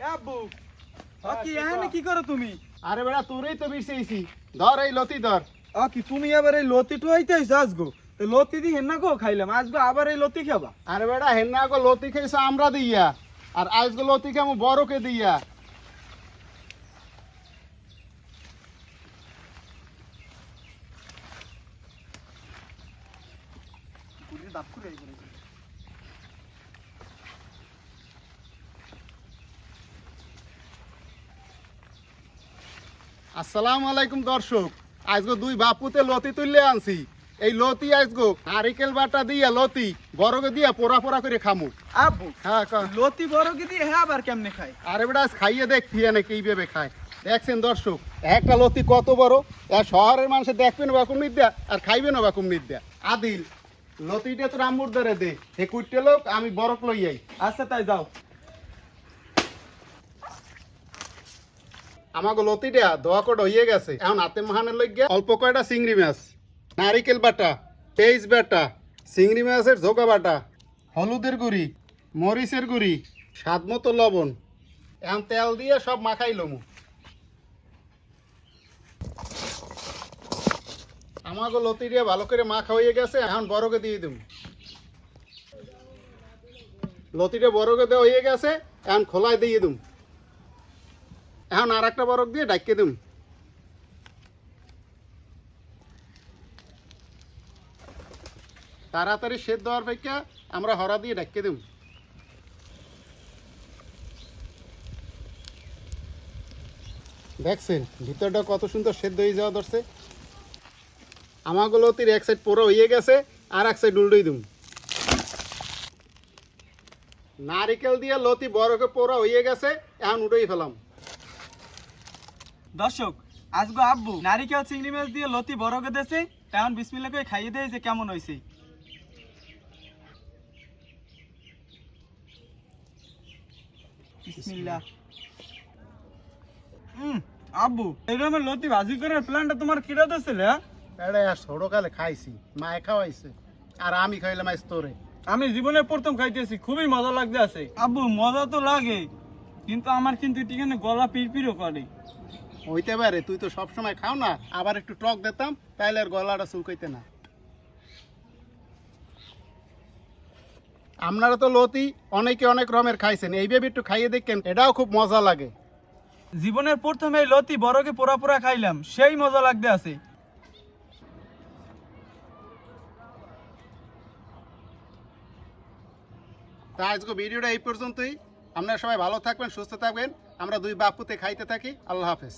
আব্বু কি এখানে কি করো তুমি? আরে বেড়া তোরই তো বিছাইছি, ধর এই লতি ধর। কি তুমি আবার এই লতি টুয়াইতে আইছো আজগো? তো লতি দি হেন্না গো খাইলাম, আজগো আবার এই লতি খাবা? আরে বেড়া হেন্না গো লতি খাইছো আমরা দিয়া, আর আজকে লতি খামু বড়কে দিয়া। আসসালামু আলাইকুম দর্শক, আজকে দুই বাপুতে লতি তুললে আনছি। এই লতি আজগো নারিকেল বাটা দিয়া লতি বড়কে দিয়া পোড়া পোড়া করে খামু। আব্বু হ্যাঁ লতি বড় কি দিয়ে হ্যাঁ আবার কেমনে খায়? আরে বেটা আজ খাইয়ে দেখ ফিয়ানে কিভাবে খায়। দেখছেন দর্শক, একটা লতি কত বড়, আর শহরের মানুষ দেখবেন বাকুম নিদ্যা আর খাইবেন বাকুম নিদ্যা। আদিল লতিটা তোর আম্মুর ধরে দে, হে কুটতে লোক আমি বরফ লই আই। আচ্ছা তাই যাও। আমাকে লতিটা দোয়া কটা হইয়ে গেছে, এখন হাতে মাহানের লইগিয়া অল্প কয়টা চিংড়ি মাছ, নারিকেল বাটা, পেঁয়াজ বাটা, চিংড়ি মাছের ঝোকা বাটা, হলুদের গুঁড়ি, মরিচের গুঁড়ি, স্বাদ মতো লবণ, এখন তেল দিয়ে সব মাখাই লমু। আমাকে লতি দিয়ে ভালো করে মাখা হয়ে গেছে, এখন বড়কে দিয়ে দেব। লতিটা বড়কে দেওয়া হয়ে গেছে, এখন খোলায় দিয়ে দেব। এখন আর একটা বরফ দিয়ে ডাকিয়ে দেব। তাড়াতাড়ি সেদ্ধ হওয়ার অপেক্ষা আমরা হরা দিয়ে ডাকিয়ে দেব। দেখছেন ভিতরটা কত সুন্দর সেদ্ধ হয়ে যাওয়া ধরছে। আমাকে লতির এক সাইড পুরো হয়ে গেছে, আর এক সাইড উল্টোই দেব। নারিকেল দিয়ে লতি বরফে পোড়া হয়ে গেছে, এখন উঠেই ফেলাম। দর্শক আজগো আব্বু নারিকেল চিংড়ি মাছ দিয়ে লতি বড় করে দিয়েছে, এখন বিসমিল্লাহ করে খাইয়ে দেয় যে কেমন হয়েছে। বিসমিল্লাহ। আব্বু এরকম লতি ভাজি করার প্ল্যানটা তোমার কিরা দিয়েছিল? এটা ছোটকালে খাইছি, মায়ে খাওয়াইছে, আর আমি খাইলাম আজ তোরে। আমি জীবনে প্রথম খাইতেছি, খুবই মজা লাগতে আছে। আব্বু মজা তো লাগে, কিন্তু আমার কিন্তু এখানে গলা পিড়পিড়ও করে। হইতে পারে, তুই তো সবসময় খাও না, আবার একটু টক দিতাম তাইলে আর গলাটা চুলকাইতে না। আপনারা তো লতি অনেকে অনেক রকমের খাইছেন, এইভাবে একটু খাইয়ে দেখেন, এটাও খুব মজা লাগে। জীবনের প্রথমে লতি বড়কে পোড়া পোড়া খাইলাম, সেই মজা লাগতে আছে। তা আজকে ভিডিওটা এই পর্যন্তই। আপনারা সবাই ভালো থাকবেন, সুস্থ থাকবেন। আমরা দুই বাপুতে খাইতে থাকি। আল্লাহ হাফেজ।